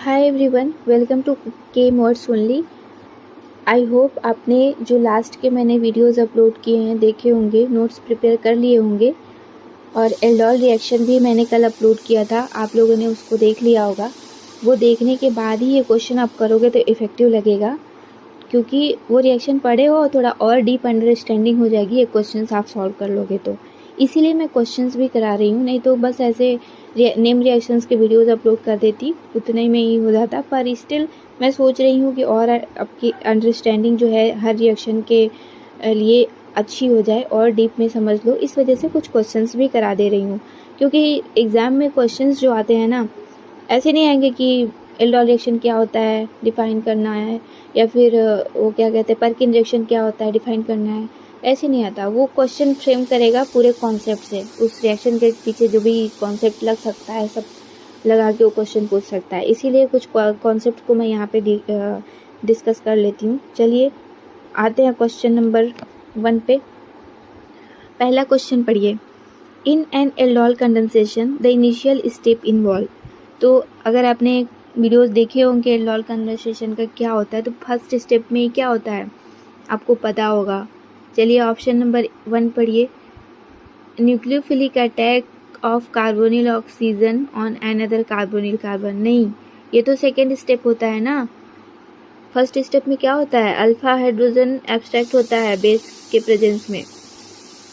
Hi everyone, welcome to के words only. I hope आपने जो लास्ट के मैंने वीडियोस अपलोड किए हैं देखे होंगे, नोट्स प्रिपेयर कर लिए होंगे और एल्डोल रिएक्शन भी मैंने कल अपलोड किया था, आप लोगों ने उसको देख लिया होगा। वो देखने के बाद ही ये क्वेश्चन आप करोगे तो इफ़ेक्टिव लगेगा, क्योंकि वो रिएक्शन पढ़े हो थोड़ा और डीप अंडरस्टैंडिंग हो जाएगी ये क्वेश्चन आप सॉल्व कर लोगे तो। इसीलिए मैं क्वेश्चंस भी करा रही हूँ, नहीं तो बस ऐसे नेम रिएक्शंस के वीडियोस अपलोड कर देती, उतना ही में ही हो जाता। पर स्टिल मैं सोच रही हूँ कि और आपकी अंडरस्टैंडिंग जो है हर रिएक्शन के लिए अच्छी हो जाए और डीप में समझ लो, इस वजह से कुछ क्वेश्चंस भी करा दे रही हूँ। क्योंकि एग्ज़ाम में क्वेश्चंस जो आते हैं ना, ऐसे नहीं आएंगे कि एल्डोल रिएक्शन क्या होता है डिफ़ाइन करना है, या फिर वो क्या कहते हैं पर्किन रिएक्शन क्या होता है डिफ़ाइन करना है, ऐसे नहीं आता। वो क्वेश्चन फ्रेम करेगा पूरे कॉन्सेप्ट से, उस रिएक्शन के पीछे जो भी कॉन्सेप्ट लग सकता है सब लगा के वो क्वेश्चन पूछ सकता है। इसीलिए कुछ कॉन्सेप्ट को मैं यहाँ पे डिस्कस कर लेती हूँ। चलिए आते हैं क्वेश्चन नंबर 1 पे। पहला क्वेश्चन पढ़िए, in an aldol condensation the initial step involve. तो अगर आपने वीडियोस देखे होंगे एल्डोल कंडेंसेशन का क्या होता है, तो फर्स्ट स्टेप में क्या होता है आपको पता होगा। चलिए ऑप्शन नंबर 1 पढ़िए, nucleophilic attack of carbonyl oxygen on another carbonyl carbon. नहीं, ये तो सेकेंड स्टेप होता है ना। फर्स्ट स्टेप में क्या होता है, अल्फा हाइड्रोजन एब्स्ट्रैक्ट होता है बेस के प्रेजेंस में।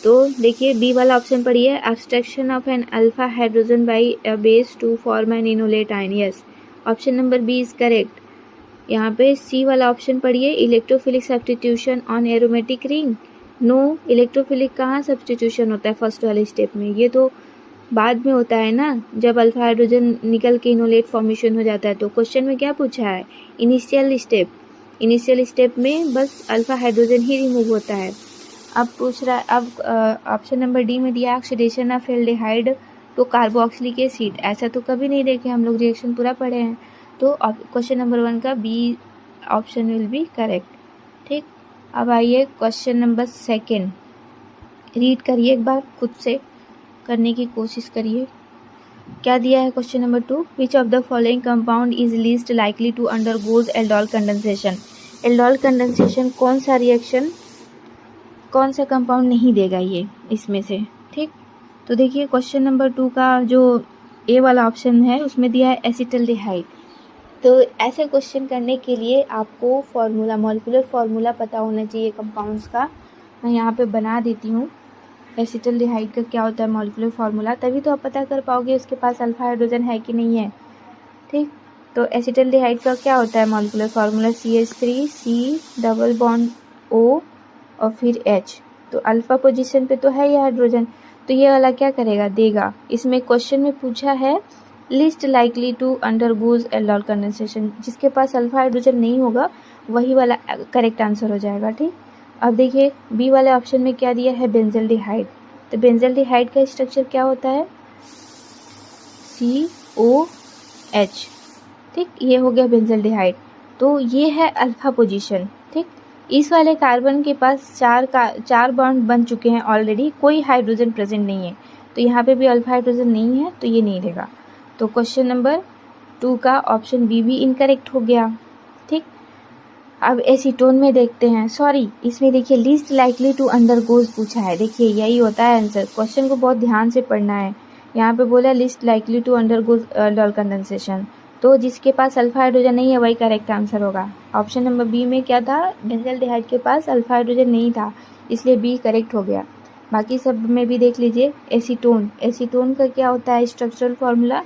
तो देखिए बी वाला ऑप्शन पढ़िए, abstraction of an alpha hydrogen by a base to form an enolate ion. Yes, option number B is correct. यहाँ पे सी वाला ऑप्शन पढ़िए, electrophilic substitution on aromatic ring. No, electrophilic कहाँ सब्स्टिट्यूशन होता है first वाले step में, ये तो बाद में होता है ना, जब अल्फा हाइड्रोजन निकल के इनोलेट फॉर्मेशन हो जाता है। तो क्वेश्चन में क्या पूछा है, इनिशियल स्टेप। इनिशियल स्टेप में बस अल्फा हाइड्रोजन ही रिमूव होता है। अब पूछ रहा है, अब ऑप्शन नंबर डी में दिया oxidation of aldehyde to carboxylic acid. ऐसा तो कभी नहीं देखे हम लोग, रिएक्शन पूरा पढ़े हैं। तो क्वेश्चन नंबर 1 का B option will be correct. ठीक, अब आइए क्वेश्चन नंबर 2, रीड करिए एक बार, खुद से करने की कोशिश करिए। क्या दिया है question number 2, which of the following compound is least likely to undergoes aldol condensation. Aldol condensation कौन सा रिएक्शन, कौन सा कंपाउंड नहीं देगा ये इसमें से। ठीक, तो देखिए क्वेश्चन नंबर 2 का जो ए वाला ऑप्शन है उसमें दिया है एसिटल्डिहाइड। तो ऐसे क्वेश्चन करने के लिए आपको फार्मूला, मॉलिक्यूलर फार्मूला पता होना चाहिए कंपाउंड्स का। मैं यहाँ पे बना देती हूँ, एसिटल्डिहाइड का क्या होता है मॉलिक्यूलर फार्मूला, तभी तो आप पता कर पाओगे उसके पास अल्फा हाइड्रोजन है कि नहीं है। ठीक, तो एसिटल्डिहाइड का क्या होता है molecular formula, CH3 C double bond O और फिर H। तो अल्फा पोजीशन पे तो है ये हाइड्रोजन, तो ये वाला क्या करेगा, देगा। इसमें क्वेश्चन में पूछा है least likely to undergoes aldol condensation, जिसके पास अल्फा हाइड्रोजन नहीं होगा वही वाला करेक्ट आंसर हो जाएगा। ठीक, अब देखिए बी वाले ऑप्शन में क्या दिया है, बेंजल्डिहाइड। तो बेंजल्डिहाइड का स्ट्रक्चर क्या होता है, COH। ठीक, ये हो गया बेंजल्डिहाइड, तो ये है अल्फा पोजीशन। ठीक, इस वाले कार्बन के पास चार बॉन्ड बन चुके हैं ऑलरेडी, कोई हाइड्रोजन प्रेजेंट नहीं है, तो यहाँ पे भी अल्फा हाइड्रोजन नहीं है, तो ये नहीं देगा। तो क्वेश्चन नंबर 2 का ऑप्शन बी भी इनकरेक्ट हो गया। ठीक, अब एसीटोन में देखते हैं, सॉरी इसमें देखिए लीस्ट लाइकली टू अंडरगोज पूछा है। देखिए यही होता है आंसर, क्वेश्चन को बहुत ध्यान से पढ़ना है। यहाँ पे बोला least likely to undergoes aldol condensation, तो जिसके पास अल्फा हाइड्रोजन नहीं है वही करेक्ट आंसर होगा। ऑप्शन नंबर बी में क्या था, बेंजल्डिहाइड के पास अल्फा हाइड्रोजन नहीं था, इसलिए बी करेक्ट हो गया। बाकी सब में भी देख लीजिए, एसीटोन, एसीटोन का क्या होता है स्ट्रक्चरल फार्मूला,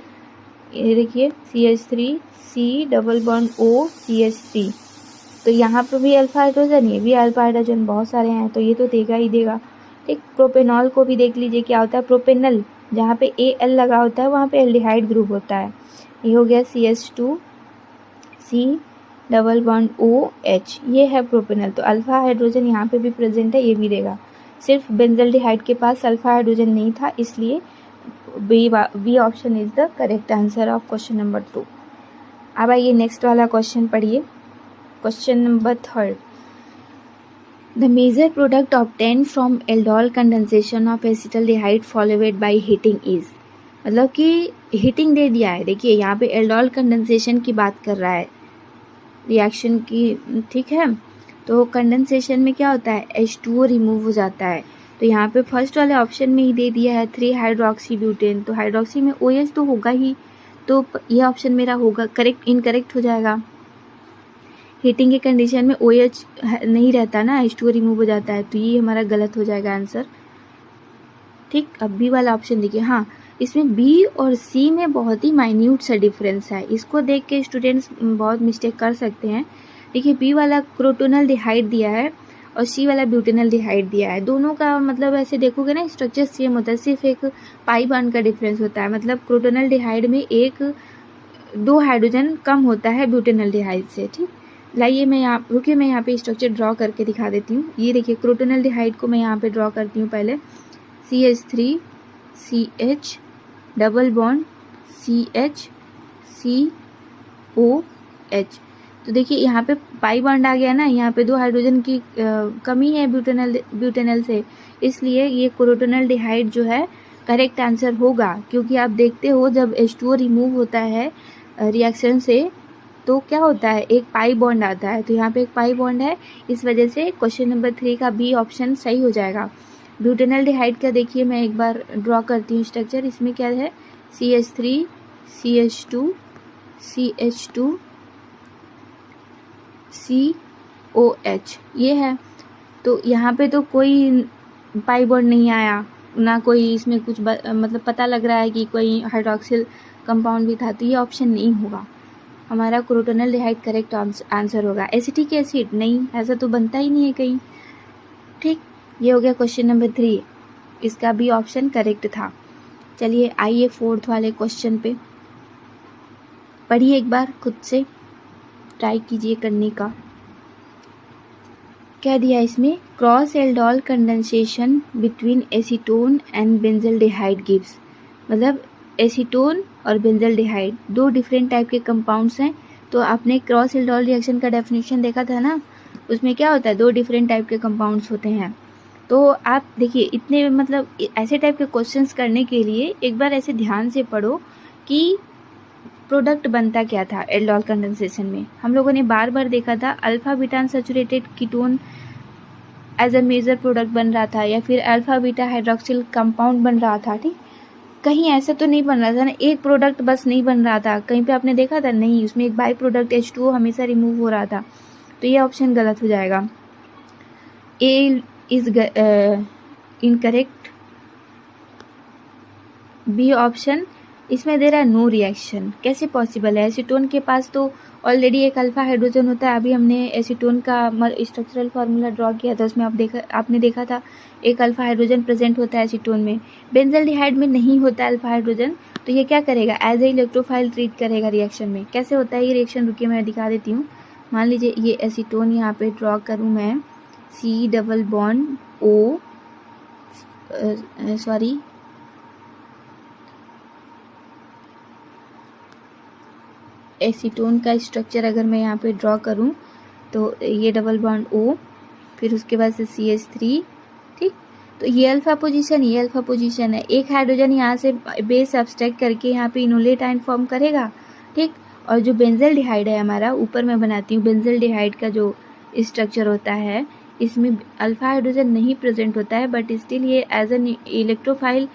ये देखिए CH3 C double bond O CH3। तो यहाँ पर भी अल्फा हाइड्रोजन, ये भी अल्फा हाइड्रोजन, बहुत सारे हैं, तो ये तो देगा ही देगा। ठीक, प्रोपेनॉल को भी देख लीजिए क्या होता है, प्रोपेनल, जहाँ पे AL लगा होता है वहाँ पे एल्डिहाइड ग्रुप होता है। ये हो गया CH2 C double bond OH, ये है प्रोपेनल। तो अल्फा हाइड्रोजन यहाँ पे भी प्रेजेंट है, ये भी देगा। सिर्फ बेंजल्डिहाइड के पास अल्फा हाइड्रोजन नहीं था, इसलिए B option is the correct answer of question number 2। अब आइए नेक्स्ट वाला क्वेश्चन पढ़िए, question number 3, the major product obtained from aldol condensation of acetaldehyde followed by heating is. मतलब कि हीटिंग दे दिया है। देखिए यहाँ पे एल्डोल कंडेंसेशन की बात कर रहा है रिएक्शन की, ठीक है। तो कंडेंसेशन में क्या होता है, H2O रिमूव हो जाता है। तो यहाँ पे फर्स्ट वाले ऑप्शन में ही दे दिया है 3 हाइड्रोक्सी ब्यूटेन, तो हाइड्रोक्सी में OH तो होगा ही, तो ये ऑप्शन मेरा होगा करेक्ट, इनकरेक्ट हो जाएगा। हीटिंग के कंडीशन में OH नहीं रहता ना, H2O रिमूव हो जाता है, तो ये हमारा गलत हो जाएगा आंसर। ठीक, अब बी वाला ऑप्शन देखिए। हाँ, इसमें बी और सी में बहुत ही माइन्यूट सा डिफरेंस है, इसको देख के स्टूडेंट्स बहुत मिस्टेक कर सकते हैं। देखिए बी वाला क्रोटोनल डिहाइड दिया है और सी वाला ब्यूटेनल डिहाइड दिया है। दोनों का मतलब ऐसे देखोगे ना स्ट्रक्चर सेम होता है, सिर्फ एक पाई बॉन्ड का डिफरेंस होता है। मतलब क्रोटोनल डिहाइड में 2 हाइड्रोजन कम होता है ब्यूटेनल डिहाइड से। ठीक, लाइए मैं यहाँ पे स्ट्रक्चर ड्रॉ करके दिखा देती हूँ। ये देखिए क्रोटोनल डिहाइड को मैं यहाँ पे ड्रॉ करती हूँ पहले। CH3 CH double bond CH COH। तो देखिए यहाँ पे पाई बॉन्ड आ गया ना, यहाँ पे 2 हाइड्रोजन की कमी है ब्यूटेनल से, इसलिए ये क्रोटोनल डिहाइड जो है करेक्ट आंसर होगा। क्योंकि आप देखते हो जब H2O रिमूव होता है रिएक्शन से तो क्या होता है, एक पाई बॉन्ड आता है। तो यहाँ पे एक पाई बॉन्ड है, इस वजह से क्वेश्चन नंबर 3 का बी ऑप्शन सही हो जाएगा। ब्यूटेनल डिहाइड का देखिए मैं एक बार ड्रॉ करती हूँ स्ट्रक्चर। इसमें क्या है, CH3 CH2 CH2 COH ये है। तो यहाँ पे तो कोई पाई बॉन्ड नहीं आया ना, कोई इसमें कुछ मतलब पता लग रहा है कि कोई हाइड्रोक्सिल कंपाउंड भी था, तो ये ऑप्शन नहीं होगा हमारा। क्रोटोनल डिहाइड करेक्ट आंसर होगा। एसिटिक एसिड नहीं, ऐसा तो बनता ही नहीं है कहीं। ठीक, ये हो गया क्वेश्चन नंबर 3, इसका भी ऑप्शन करेक्ट था। चलिए आइए 4th वाले क्वेश्चन पे, पढ़िए एक बार खुद से, ट्राई कीजिए करने का। क्या दिया इसमें, cross aldol condensation between acetone and benzaldehyde gives. मतलब एसीटोन और बेंजल्डिहाइड 2 डिफरेंट टाइप के कंपाउंड्स हैं। तो आपने क्रॉस एल्डोल रिएक्शन का डेफिनेशन देखा था ना, उसमें क्या होता है, 2 डिफरेंट टाइप के कंपाउंड्स होते हैं। तो आप देखिए इतने मतलब ऐसे टाइप के क्वेश्चंस करने के लिए एक बार ऐसे ध्यान से पढ़ो कि प्रोडक्ट बनता क्या था एल्डोल कंडेंसेशन में। हम लोगों ने बार बार देखा था alpha beta unsaturated ketone as a major product बन रहा था, या फिर अल्फा बीटा हाइड्रोक्सिल कंपाउंड बन रहा था। ठीक, कहीं ऐसा तो नहीं बन रहा था ना, एक प्रोडक्ट बस नहीं बन रहा था। कहीं पे आपने देखा था, नहीं, उसमें एक बाई प्रोडक्ट H2O हमेशा रिमूव हो रहा था। तो ये ऑप्शन गलत हो जाएगा, ए इज इनकरेक्ट। बी ऑप्शन इसमें दे रहा है नो रिएक्शन, कैसे पॉसिबल है, एसीटोन के पास तो ऑलरेडी एक अल्फा हाइड्रोजन होता है। अभी हमने एसीटोन का स्ट्रक्चरल फार्मूला ड्रॉ किया था, उसमें आपने देखा था एक अल्फा हाइड्रोजन प्रेजेंट होता है एसीटोन में, बेंजल्डिहाइड में नहीं होता है अल्फा हाइड्रोजन। तो ये क्या करेगा, एज ए इलेक्ट्रोफाइल ट्रीट करेगा रिएक्शन में। कैसे होता है ये रिएक्शन, रुकिए मैं दिखा देती हूँ। मान लीजिए ये एसीटोन यहाँ पे ड्रॉ करूँ मैं, C double bond O, sorry acetone का स्ट्रक्चर अगर मैं यहाँ पे ड्रॉ करूँ तो ये डबल बॉन्ड O, फिर उसके बाद से CH3। ठीक, तो ये अल्फा पोजीशन, ये अल्फा पोजीशन है। एक हाइड्रोजन यहाँ से बेस सब्सट्रैक्ट करके यहाँ पे इनोलेट आयन फॉर्म करेगा। ठीक, और जो बेंजल्डिहाइड है हमारा, ऊपर मैं बनाती हूँ, बेंजल्डिहाइड का जो स्ट्रक्चर होता है इसमें अल्फा हाइड्रोजन नहीं प्रेजेंट होता है, बट स्टिल ये एज एन इलेक्ट्रोफाइल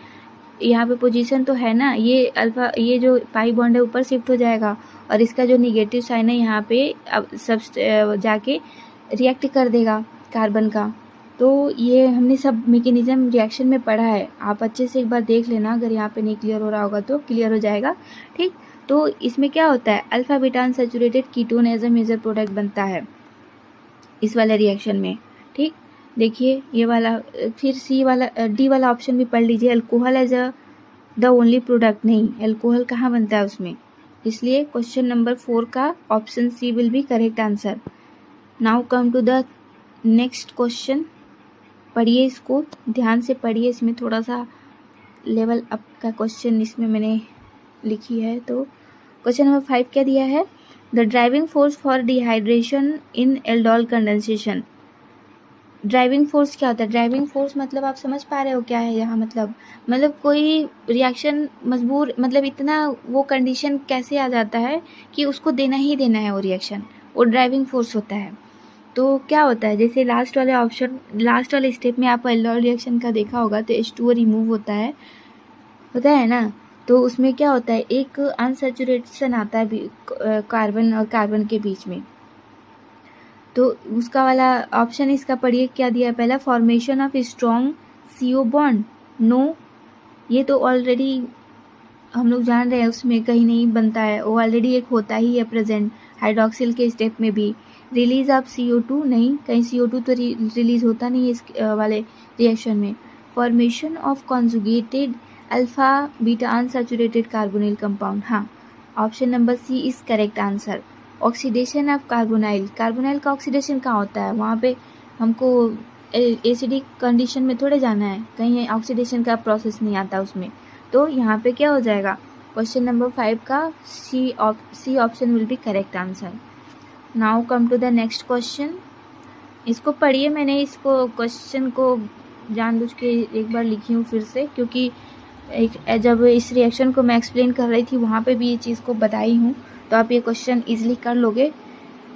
यहाँ पे पोजीशन तो है ना, ये अल्फा, ये जो पाई बॉन्ड है ऊपर शिफ्ट हो जाएगा और इसका जो निगेटिव साइन है यहाँ पे अब सब जाके रिएक्ट कर देगा कार्बन का। तो ये हमने सब मैकेनिज्म रिएक्शन में पढ़ा है, आप अच्छे से एक बार देख लेना, अगर यहाँ पे नहीं क्लियर हो रहा होगा तो क्लियर हो जाएगा। ठीक, तो इसमें क्या होता है, alpha beta unsaturated ketone as a major product बनता है इस वाले रिएक्शन में। ठीक, देखिए ये वाला, फिर सी वाला, डी वाला ऑप्शन भी पढ़ लीजिए, alcohol as a the only product, नहीं, अल्कोहल कहाँ बनता है उसमें, इसलिए क्वेश्चन नंबर 4 का option C will be correct answer. Now come to the next question, पढ़िए इसको ध्यान से पढ़िए, इसमें थोड़ा सा लेवल अप का क्वेश्चन इसमें मैंने लिखी है। तो क्वेश्चन नंबर 5 क्या दिया है, the driving force for dehydration in aldol condensation. Driving force क्या होता है? ड्राइविंग फोर्स मतलब आप समझ पा रहे हो क्या है यहाँ? मतलब कोई रिएक्शन मजबूर, मतलब इतना वो कंडीशन कैसे आ जाता है कि उसको देना ही देना है वो रिएक्शन, वो ड्राइविंग फोर्स होता है। तो क्या होता है, जैसे लास्ट वाले स्टेप में आप एल्डोल रिएक्शन का देखा होगा, तो H2O रिमूव होता है ना। तो उसमें क्या होता है, एक अनसैचुरेशन आता है कार्बन और कार्बन के बीच में। तो उसका वाला ऑप्शन इसका पढ़िए क्या दिया है पहला, formation of strong CO bond. No, ये तो ऑलरेडी हम लोग जान रहे हैं उसमें कहीं नहीं बनता है, वो ऑलरेडी एक होता ही है प्रेजेंट हाइड्रोक्सिल के स्टेप में भी। रिलीज ऑफ CO2, नहीं, कहीं CO2 तो रिलीज होता नहीं है इस वाले रिएक्शन में। Formation of conjugated alpha beta unsaturated carbonyl compound, हाँ, option number C is correct answer. Oxidation of carbonyl का ऑक्सीडेशन कहाँ होता है? वहाँ पे हमको एसिडिक कंडीशन में थोड़े जाना है, कहीं ऑक्सीडेशन का प्रोसेस नहीं आता उसमें। तो यहाँ पे क्या हो जाएगा, क्वेश्चन नंबर 5 का C option will be correct answer. Now come to the next question. इसको पढ़िए, मैंने इसको क्वेश्चन को जानबूझ के एक बार लिखी हूँ फिर से, क्योंकि जब इस रिएक्शन को मैं एक्सप्लेन कर रही थी वहाँ पे भी ये चीज़ को बताई हूँ, तो आप ये क्वेश्चन ईजिली कर लोगे।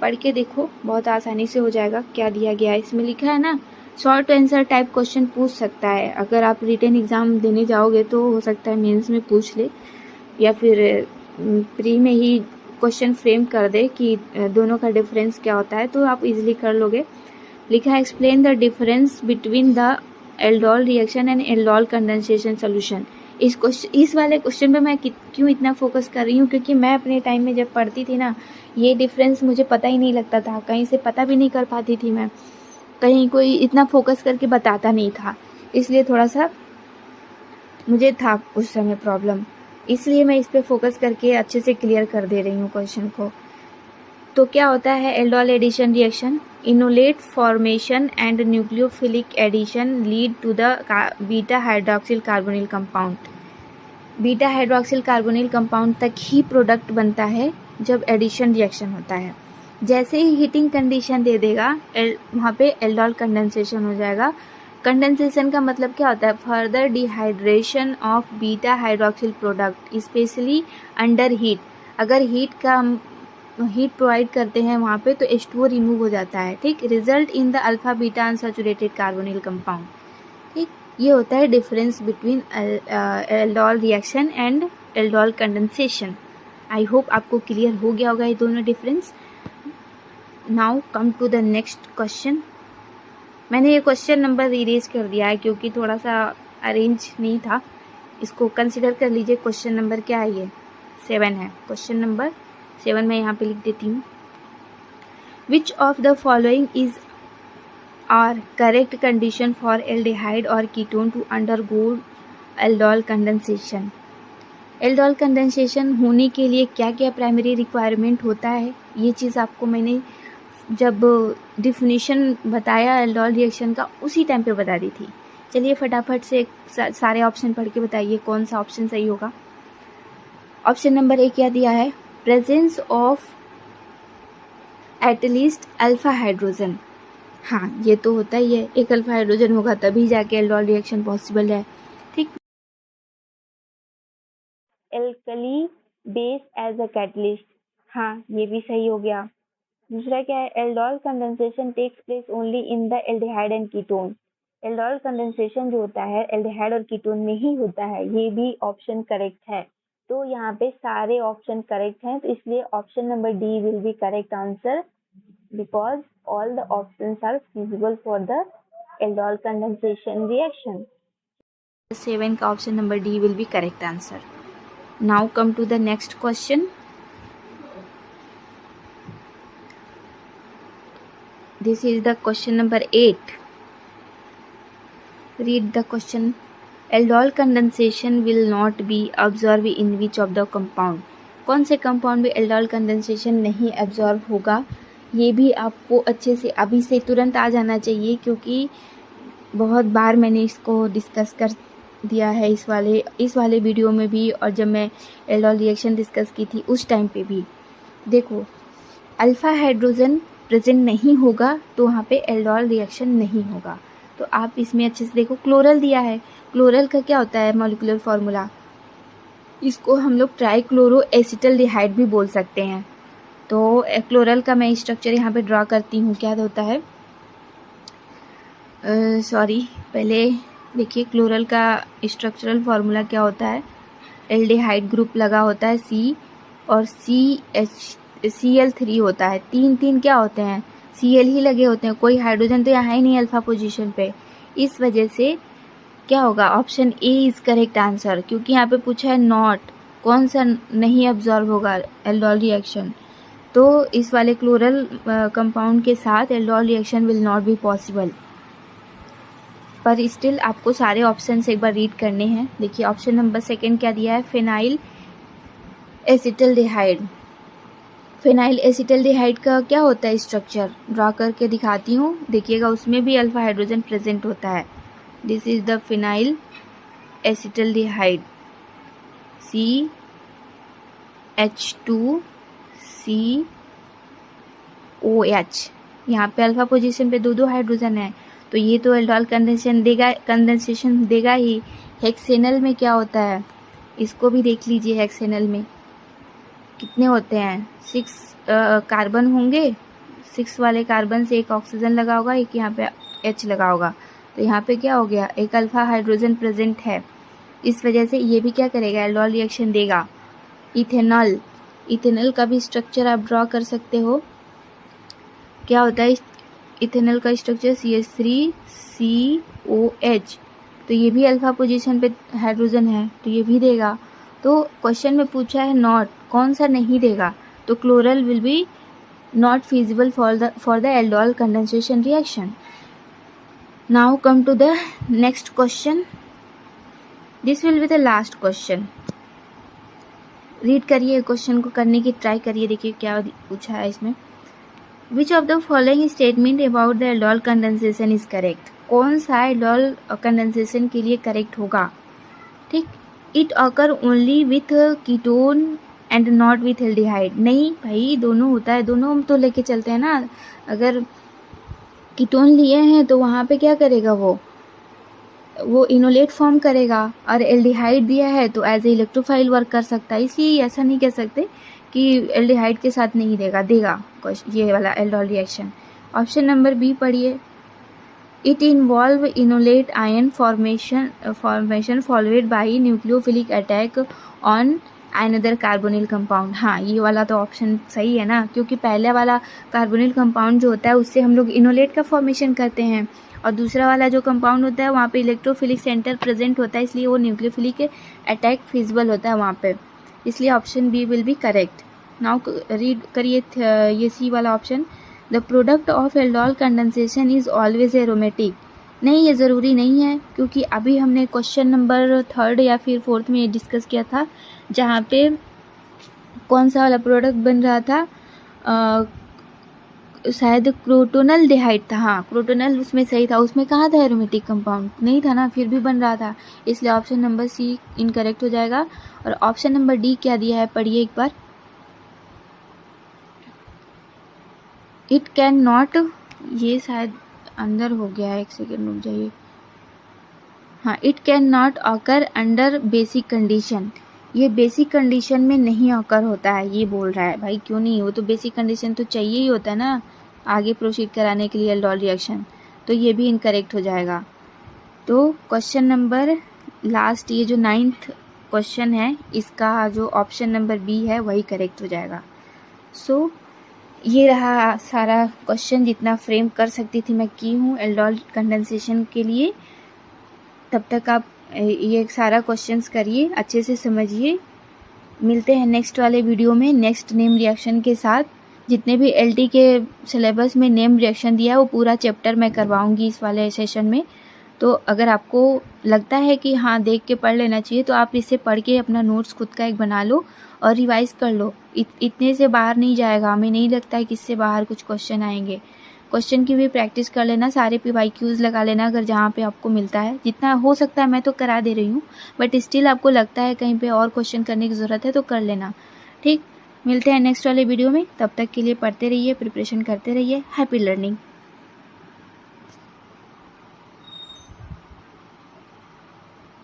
पढ़ के देखो, बहुत आसानी से हो जाएगा। क्या दिया गया है इसमें, लिखा है ना, शॉर्ट आंसर टाइप क्वेश्चन पूछ सकता है। अगर आप रिटन एग्ज़ाम देने जाओगे तो हो सकता है मेंस में पूछ ले, या फिर प्री में ही क्वेश्चन फ्रेम कर दे कि दोनों का डिफरेंस क्या होता है, तो आप इजीली कर लोगे। लिखा है explain the difference between the aldol reaction and aldol condensation solution. इस वाले क्वेश्चन पे मैं क्यों इतना फोकस कर रही हूँ, क्योंकि मैं अपने टाइम में जब पढ़ती थी ना, ये डिफरेंस मुझे पता ही नहीं लगता था, कहीं से पता भी नहीं कर पाती थी मैं, कहीं कोई इतना फोकस करके बताता नहीं था, इसलिए थोड़ा सा मुझे था उस समय प्रॉब्लम, इसलिए मैं इस पे फोकस करके अच्छे से क्लियर कर दे रही हूँ क्वेश्चन को। तो क्या होता है aldol addition reaction? Enolate formation and nucleophilic addition lead to the beta hydroxyl carbonyl compound. Beta hydroxyl carbonyl compound तक ही प्रोडक्ट बनता है जब एडिशन रिएक्शन होता है। जैसे ही हीटिंग कंडीशन दे देगा वहाँ पे एल्डोल कंडेंसेशन हो जाएगा। कंडेंसेशन का मतलब क्या होता है? Further dehydration of beta hydroxyl product specially under heat. अगर हीट प्रोवाइड करते हैं वहाँ पे तो H2O रिमूव हो जाता है, ठीक। Result in the alpha beta unsaturated carbonyl compound, ठीक। ये होता है difference between aldol reaction and aldol condensation. I hope आपको क्लियर हो गया होगा ये दोनों difference. Now come to the next question. मैंने ये क्वेश्चन नंबर इरेज कर दिया है क्योंकि थोड़ा सा अरेंज नहीं था, इसको कंसिडर कर लीजिए। क्वेश्चन नंबर क्या है, ये 7 है। क्वेश्चन नंबर 7 मैं यहाँ पे लिख देती हूँ। Which of the following is are correct condition for aldehyde और ketone to undergo aldol condensation. Aldol condensation होने के लिए क्या क्या प्राइमरी रिक्वायरमेंट होता है, ये चीज़ आपको मैंने जब डिफिनीशन बताया एल्डोल रिएक्शन का उसी टाइम पे बता दी थी। चलिए फटाफट से सारे ऑप्शन पढ़ के बताइए कौन सा ऑप्शन सही होगा। ऑप्शन नंबर 1 क्या दिया है? Presence of at least alpha hydrogen. हाँ, ये तो होता ही है, एक अल्फा हाइड्रोजन होगा तभी जाके एल्डोल रिएक्शन पॉसिबल है, ठीक। Alkali base as a catalyst, हाँ ये भी सही हो गया। दूसरा क्या है? Aldol condensation takes place only in the aldehyde and ketone. Aldol condensation जो होता है एल्डिहाइड और कीटोन में ही होता है, ये भी ऑप्शन करेक्ट है। तो यहाँ पे सारे ऑप्शन करेक्ट हैं, तो इसलिए option number D will be correct answer because all the options are feasible for the aldol condensation reaction. 7 का option number D will be correct answer. Now come to the next question. This is the question number 8. Read the question. Aldol condensation will not be observed in which of the compound? कौन से compound में aldol condensation नहीं absorb होगा? ये भी आपको अच्छे से अभी से तुरंत आ जाना चाहिए, क्योंकि बहुत बार मैंने इसको डिस्कस कर दिया है इस वाले वीडियो में भी, और जब मैं एल्डोल रिएक्शन डिस्कस की थी उस टाइम पे भी। देखो, अल्फ़ा हाइड्रोजन प्रेजेंट नहीं होगा तो वहाँ पे एल्डोल रिएक्शन नहीं होगा। तो आप इसमें अच्छे से देखो, क्लोरल दिया है। क्लोरल का क्या होता है मॉलिक्यूलर फार्मूला? इसको हम लोग ट्राइक्लोरो एसिटल्डिहाइड भी बोल सकते हैं। तो क्लोरल का मैं स्ट्रक्चर यहाँ पे ड्रा करती हूँ। क्या होता है, पहले देखिए क्लोरल का स्ट्रक्चरल फार्मूला क्या होता है। एल्डिहाइड ग्रुप लगा होता है C, और Cl3 होता है। तीन क्या होते हैं, Cl ही लगे होते हैं, कोई हाइड्रोजन तो यहाँ ही नहीं अल्फा पोजीशन पे। इस वजह से क्या होगा, option A is correct answer, क्योंकि यहाँ पे पूछा है नॉट, कौन सा नहीं अब्जॉर्ब होगा एल्डोल रिएक्शन। तो इस वाले क्लोरल कंपाउंड के साथ aldol reaction will not be possible. पर स्टिल आपको सारे ऑप्शन एक बार रीड करने हैं। देखिए ऑप्शन नंबर सेकंड क्या दिया है, फिनाइल एसिटल्डिहाइड। फिनाइल एसिटल्डिहाइड का क्या होता है स्ट्रक्चर, ड्रा करके दिखाती हूँ, देखिएगा उसमें भी अल्फा हाइड्रोजन प्रेजेंट होता है। This is the phenyl acetaldehyde, CH2COH। यहाँ पे अल्फा पोजीशन पे दो हाइड्रोजन है, तो ये तो एल्डोल कंडेंसेशन देगा ही। हेक्सेनल में क्या होता है, इसको भी देख लीजिए। हेक्सेनल में कितने होते हैं, 6 कार्बन होंगे। 6 वाले कार्बन से एक ऑक्सीजन लगा होगा, एक यहाँ पे H लगा होगा। तो यहाँ पे क्या हो गया, एक अल्फा हाइड्रोजन प्रेजेंट है। इस वजह से ये भी क्या करेगा, एल्डोल रिएक्शन देगा। इथेनॉल का भी स्ट्रक्चर आप ड्रॉ कर सकते हो। क्या होता है इथेनॉल का स्ट्रक्चर, CH3COH। तो ये भी अल्फा पोजीशन पे हाइड्रोजन है, तो ये भी देगा। तो क्वेश्चन में पूछा है नॉट, कौन सा नहीं देगा, तो chloral will be not feasible for the aldol condensation reaction. Now come to the next question. This will be the last question. Read करिए, क्वेश्चन को करने की ट्राई करिए, देखिए क्या पूछा है इसमें। Which of the following statement about the aldol condensation is correct? कौन सा aldol condensation के लिए करेक्ट होगा, ठीक। It occur only with ketone and not with aldehyde। नहीं भाई, दोनों होता है, दोनों हम तो लेके चलते हैं ना। अगर कीटोन लिए हैं तो वहाँ पे क्या करेगा, वो इनोलेट फॉर्म करेगा, और एल्डिहाइड दिया है तो एज ए इलेक्ट्रोफाइल वर्क कर सकता है। इसलिए ऐसा नहीं कह सकते कि एल्डिहाइड के साथ नहीं देगा ये वाला aldol reaction. Option number B पढ़िए। It involve enolate ion formation followed by nucleophilic attack on another carbonyl compound. हाँ, ये वाला तो ऑप्शन सही है ना, क्योंकि पहले वाला कार्बोनिल कंपाउंड जो होता है उससे हम लोग इनोलेट का फॉर्मेशन करते हैं, और दूसरा वाला जो कंपाउंड होता है वहाँ पे इलेक्ट्रोफिलिक सेंटर प्रेजेंट होता है, इसलिए वो न्यूक्लियोफिलिक अटैक फिजिबल होता है वहाँ पे। इसलिए option B will be correct. Now read करिए ये सी वाला option. The product of aldol condensation is always aromatic. नहीं, ये ज़रूरी नहीं है, क्योंकि अभी हमने क्वेश्चन नंबर 3 या फिर 4 में ये डिस्कस किया था, जहाँ पे कौन सा वाला प्रोडक्ट बन रहा था, शायद क्रोटोनल डिहाइड था। हाँ, क्रोटोनल उसमें सही था, उसमें कहाँ था एरोमेटिक कंपाउंड, नहीं था ना, फिर भी बन रहा था। इसलिए ऑप्शन नंबर सी इनकरेक्ट हो जाएगा। और ऑप्शन नंबर डी क्या दिया है, पढ़िए एक बार। इट कैन नॉट, ये शायद अंदर हो गया है, एक सेकेंड रुक जाइए। हाँ, it can not occur under basic condition. ये बेसिक कंडीशन में नहीं ऑकर होता है, ये बोल रहा है। भाई क्यों नहीं, वो तो बेसिक कंडीशन तो चाहिए ही होता है ना आगे प्रोसीड कराने के लिए एल्डोल रिएक्शन। तो ये भी इनकरेक्ट हो जाएगा। तो क्वेश्चन नंबर लास्ट, ये जो 9th क्वेश्चन है, इसका जो ऑप्शन नंबर बी है वही करेक्ट हो जाएगा। सो ये रहा सारा क्वेश्चन, जितना फ्रेम कर सकती थी मैं की हूँ एल्डोल कंडेंसेशन के लिए। तब तक आप ये सारा क्वेश्चंस करिए, अच्छे से समझिए। मिलते हैं नेक्स्ट वाले वीडियो में नेक्स्ट नेम रिएक्शन के साथ। जितने भी एलटी के सिलेबस में नेम रिएक्शन दिया है वो पूरा चैप्टर मैं करवाऊंगी इस वाले सेशन में। तो अगर आपको लगता है कि हाँ देख के पढ़ लेना चाहिए, तो आप इसे पढ़ के अपना नोट्स खुद का एक बना लो और रिवाइज कर लो। इतने से बाहर नहीं जाएगा, हमें नहीं लगता है कि इससे बाहर कुछ क्वेश्चन आएंगे। क्वेश्चन की भी प्रैक्टिस कर लेना, सारे PYQs लगा लेना अगर जहाँ पे आपको मिलता है। जितना हो सकता है मैं तो करा दे रही हूँ, बट स्टिल आपको लगता है कहीं पे और क्वेश्चन करने की ज़रूरत है तो कर लेना, ठीक। मिलते हैं नेक्स्ट वाले वीडियो में, तब तक के लिए पढ़ते रहिए, प्रिपरेशन करते रहिए। Happy learning.